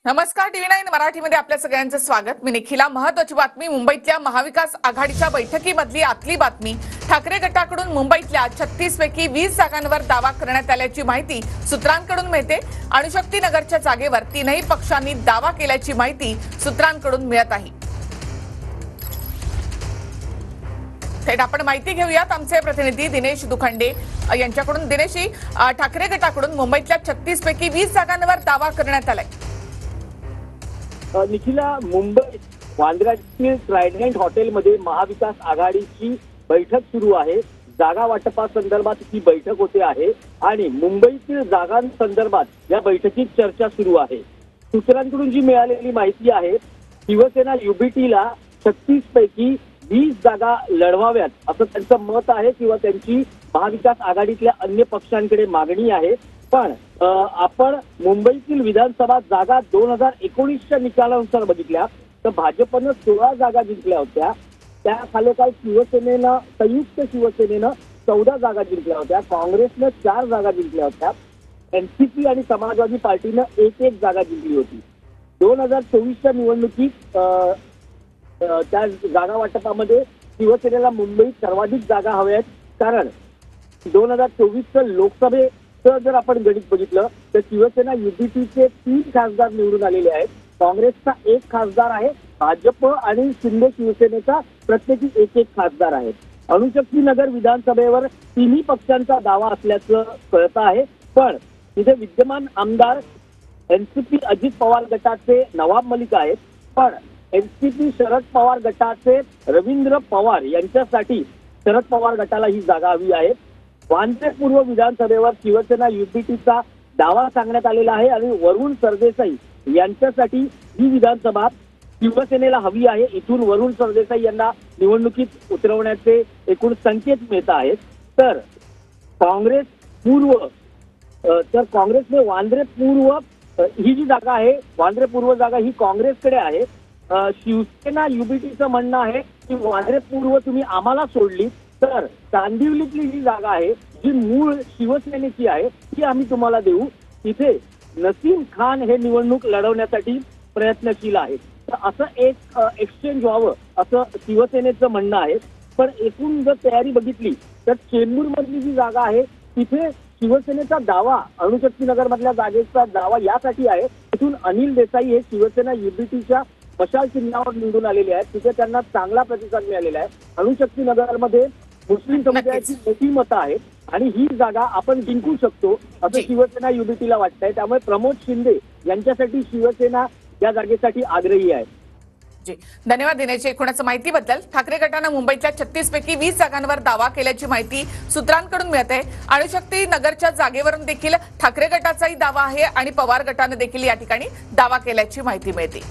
नमस्कार, टीव्ही9 मराठीमध्ये आपल्या सगळ्यांचं स्वागत। मी निखिला। महत्त्वाची बातमी, मुंबईतल्या महाविकास आघाडीच्या बैठकीमधली आतली बातमी। ठाकरे गटाकडून मुंबईतल्या 36 पैकी 20 जागांवर दावा करण्यात आल्याची माहिती सूत्रांकडून मिळते। अणुशक्ती नगरच्या जागेवर तीनही पक्षांनी दावा केल्याची माहिती सूत्रांकडून मिळत आहे। थेट आपण माहिती घेऊयात आमचे प्रतिनिधी दिनेश दुखंडे यांच्याकडून। दिनेशजी, ठाकरे गटाकडून मुंबईतल्या 36 पैकी 20 जागांवर दावा करण्यात आलाय। निखिला, मुंबईत वांद्र्यातील ट्रायडेंट हॉटेलमध्ये महाविकास आघाडीची बैठक सुरू आहे। जागा वाटपासंदर्भात ही बैठक होते आहे आणि मुंबईतील जागांसंदर्भात या बैठकीत चर्चा सुरू आहे। सूत्रांकडून जी मिळालेली माहिती आहे, शिवसेना युबीटीला 36 पैकी 20 जागा लढवाव्यात असं त्यांचं मत आहे किंवा त्यांची महाविकास आघाडीतल्या अन्य पक्षांकडे मागणी आहे। पण आपण मुंबईतील विधानसभा जागा 2019च्या निकालानुसार बघितल्या तर भाजपनं 16 जागा जिंकल्या होत्या। त्या खालोखाल शिवसेनेनं, संयुक्त शिवसेनेनं 14 जागा जिंकल्या होत्या। काँग्रेसनं 4 जागा जिंकल्या होत्या। एनसीपी आणि समाजवादी पार्टीनं एक जागा जिंकली होती। 2024च्या निवडणुकीत त्या जागा वाटपामध्ये शिवसेनेला मुंबईत सर्वाधिक जागा हव्यात, कारण 2024चं लोकसभेचं जर आपण गणित बघितलं तर शिवसेना युबीटीचे 3 खासदार निवडून आलेले आहेत। काँग्रेसचा 1 खासदार आहे। भाजप आणि शिंदे शिवसेनेचा प्रत्येकी एक खासदार आहे। अणुशक्ती नगर विधानसभेवर तिन्ही पक्षांचा दावा असल्याचं कळतं आहे। पण तिथे विद्यमान आमदार एनसीपी अजित पवार गटाचे नवाब मलिक आहेत, पण एनसीपी शरद पवार गटाचे रवींद्र पवार यांच्यासाठी शरद पवार गटाला ही जागा हवी आहे। वांद्रे पूर्व विधानसभेवर शिवसेना युबीटीचा दावा सांगण्यात आलेला आहे आणि वरुण सरदेसाई यांच्यासाठी ही विधानसभा शिवसेनेला हवी आहे। इथून वरुण सरदेसाई यांना निवडणुकीत उतरवण्याचे एकूण संकेत मिळत आहेत। तर काँग्रेसने वांद्रे पूर्व ही जी जागा आहे, वांद्रे पूर्व जागा ही काँग्रेसकडे आहे। शिवसेना युबीटीचं म्हणणं आहे की वांद्रे पूर्व तुम्ही आम्हाला सोडली तर कांदिवलीतली जी जागा आहे, जी मूळ शिवसेनेची आहे, ती आम्ही तुम्हाला देऊ। तिथे नसीम खान हे निवडणूक लढवण्यासाठी प्रयत्नशील आहेत। तर असं एक एक्सचेंज व्हावं असं शिवसेनेचं म्हणणं आहे। पण एकूण जर तयारी बघितली तर चेंबूरमधली जी जागा आहे तिथे शिवसेनेचा दावा, अणुशक्ती नगर मधल्या जागेचा दावा यासाठी आहे, तिथून अनिल देसाई हे शिवसेना युबीटीच्या मशाल चिन्हावर निवडून आलेले आहेत। तिथे त्यांना चांगला प्रतिसाद मिळालेला आहे। अणुशक्ती नगरमध्ये मुस्लिम समुदायाची मोठी मतं आहेत आणि ही जागा आपण जिंकू शकतो असं शिवसेना युबीटीला वाटतंय। त्यामुळे प्रमोद शिंदे यांच्यासाठी शिवसेना या जागेसाठी आग्रही आहे। जी, धन्यवाद दिनेश एकूणच माहितीबद्दल। ठाकरे गटानं मुंबईतल्या 36 पैकी 20 जागांवर दावा केल्याची माहिती सूत्रांकडून मिळते। अणुशक्ती नगरच्या जागेवरून देखील ठाकरे गटाचाही दावा आहे आणि पवार गटानं देखील या ठिकाणी दावा केल्याची माहिती मिळते।